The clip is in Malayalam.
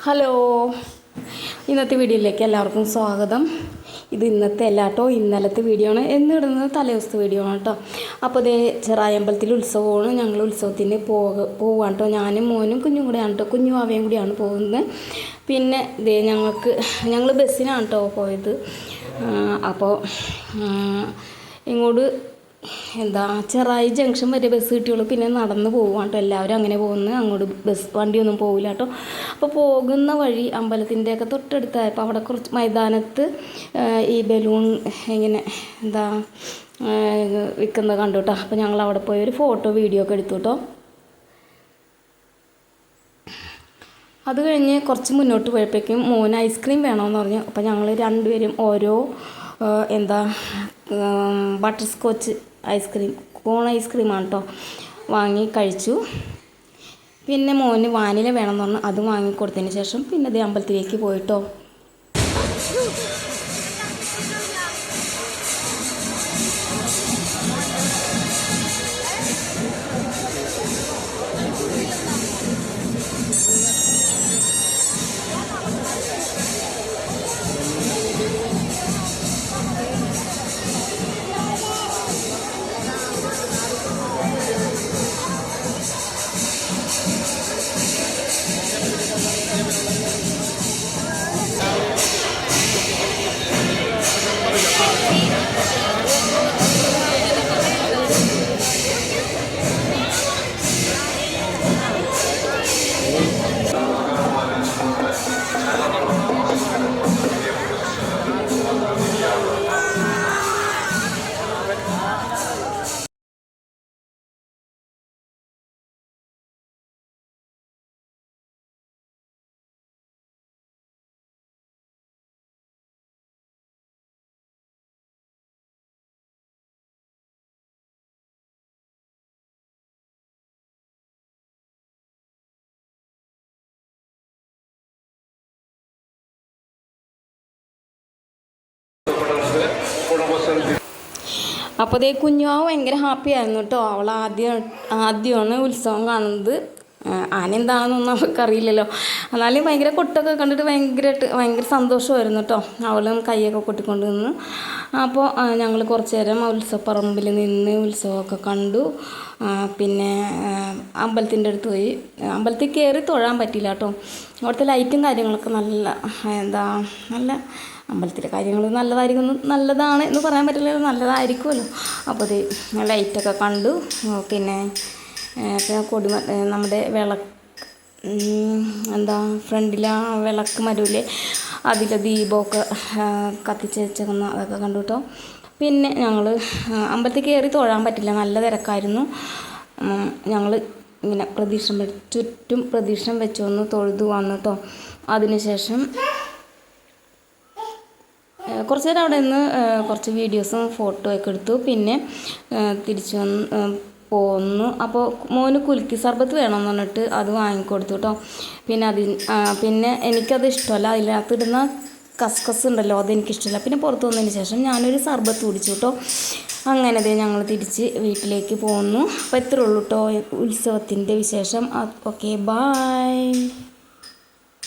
ഹലോ, ഇന്നത്തെ വീഡിയോയിലേക്ക് എല്ലാവർക്കും സ്വാഗതം. ഇത് ഇന്നത്തെ അല്ലാട്ടോ, ഇന്നലത്തെ വീഡിയോ ആണ്. എന്നിടുന്നത് തലേദിവസത്തെ വീഡിയോ ആണ് കേട്ടോ. അപ്പോൾ ഇതേ ചെറായമ്പലത്തിൽ ഉത്സവമാണ്. ഞങ്ങൾ ഉത്സവത്തിന് പോവാണ് കേട്ടോ. ഞാനും മോനും കുഞ്ഞും കൂടെയാണ് കേട്ടോ, കുഞ്ഞും അവയും കൂടിയാണ് പോകുന്നത്. പിന്നെ ഇതേ ഞങ്ങൾ ബസ്സിനാണ് കേട്ടോ പോയത്. അപ്പോൾ ഇങ്ങോട്ട് ചെറായി ജംഗ്ഷൻ വരെ ബസ് കിട്ടിയുള്ളൂ. പിന്നെ നടന്ന് പോവാണ് കേട്ടോ, എല്ലാവരും അങ്ങനെ പോകുന്നത്. അങ്ങോട്ട് വണ്ടിയൊന്നും പോകില്ല കേട്ടോ. അപ്പോൾ പോകുന്ന വഴി അമ്പലത്തിൻ്റെയൊക്കെ തൊട്ടടുത്തായപ്പോൾ അവിടെ കുറച്ച് മൈതാനത്ത് ഈ ബലൂൺ ഇങ്ങനെ വിൽക്കുന്നത് കണ്ടു കേട്ടോ. അപ്പോൾ ഞങ്ങൾ അവിടെ പോയി ഒരു ഫോട്ടോ വീഡിയോ ഒക്കെ എടുത്തു കേട്ടോ. അത് കഴിഞ്ഞ് കുറച്ച് മുന്നോട്ട് പോയപ്പോഴേക്കും മോന് ഐസ്ക്രീം വേണമെന്ന് പറഞ്ഞു. അപ്പോൾ ഞങ്ങൾ രണ്ടുപേരും ഓരോ ബട്ടർ സ്കോച്ച് ഐസ്ക്രീം, കോൺ ഐസ്ക്രീമാണ് കേട്ടോ, വാങ്ങി കഴിച്ചു. പിന്നെ മോന് വാനില വേണമെന്ന് പറഞ്ഞു, അത് വാങ്ങിക്കൊടുത്തതിന് ശേഷം പിന്നെ അതേ അമ്പലത്തിലേക്ക് പോയിട്ടോ. അപ്പോൾ അതേ കുഞ്ഞുമാവ് ഭയങ്കര ഹാപ്പി ആയിരുന്നു കേട്ടോ. അവൾ ആദ്യമാണ് ഉത്സവം കാണുന്നത്. ആന എന്താണെന്നൊന്നും അവർക്കറിയില്ലല്ലോ. എന്നാലും ഭയങ്കര കൊട്ടൊക്കെ കണ്ടിട്ട് ഭയങ്കര സന്തോഷമായിരുന്നു കേട്ടോ. അവളും കൈയൊക്കെ കൊട്ടിക്കൊണ്ട് നിന്ന്. അപ്പോൾ ഞങ്ങൾ കുറച്ച് നേരം ഉത്സവപ്പറമ്പിൽ നിന്ന് ഉത്സവമൊക്കെ കണ്ടു. പിന്നെ അമ്പലത്തിൻ്റെ അടുത്ത് പോയി. അമ്പലത്തിൽ കയറി തൊഴാൻ പറ്റില്ല കേട്ടോ. അവിടുത്തെ ലൈറ്റും കാര്യങ്ങളൊക്കെ നല്ല അമ്പലത്തിലെ കാര്യങ്ങൾ നല്ലതാണ് എന്ന് പറയാൻ പറ്റില്ല, നല്ലതായിരിക്കുമല്ലോ. അപ്പോൾ അത് ലൈറ്റൊക്കെ കണ്ടു. പിന്നെ നമ്മുടെ ഫ്രണ്ടിലെ വിളക്ക് മരൂലേ, അതിലെ ദീപമൊക്കെ കത്തിച്ച് വെച്ചേക്കുന്ന അതൊക്കെ കണ്ടു കേട്ടോ. പിന്നെ ഞങ്ങൾ അമ്പലത്തിൽ കയറി തൊഴാൻ പറ്റില്ല, നല്ല തിരക്കായിരുന്നു. ഞങ്ങൾ ഇങ്ങനെ ചുറ്റും പ്രദക്ഷിണം വെച്ചൊന്ന് തൊഴുതു വന്നു കേട്ടോ. അതിനുശേഷം കുറച്ച് നേരം അവിടെ നിന്ന് കുറച്ച് വീഡിയോസും ഫോട്ടോ ഒക്കെ എടുത്തു. പിന്നെ തിരിച്ചു പോന്നു. അപ്പോൾ മോന് കുലുക്കി സർബത്ത് വേണമെന്ന് പറഞ്ഞിട്ട് അത് വാങ്ങിക്കൊടുത്തു കേട്ടോ. പിന്നെ എനിക്കത് ഇഷ്ടമല്ല, അതിനകത്തിടുന്ന കസ്കസ് ഉണ്ടല്ലോ, അതെനിക്കിഷ്ടമല്ല. പിന്നെ പുറത്ത് വന്നതിന് ശേഷം ഞാനൊരു സർബത്ത് കുടിച്ചു കേട്ടോ. അങ്ങനെ ഞങ്ങൾ തിരിച്ച് വീട്ടിലേക്ക് പോന്നു. അപ്പോൾ ഇത്രയേ ഉള്ളൂ കേട്ടോ ഉത്സവത്തിൻ്റെ വിശേഷം. Okay, bye.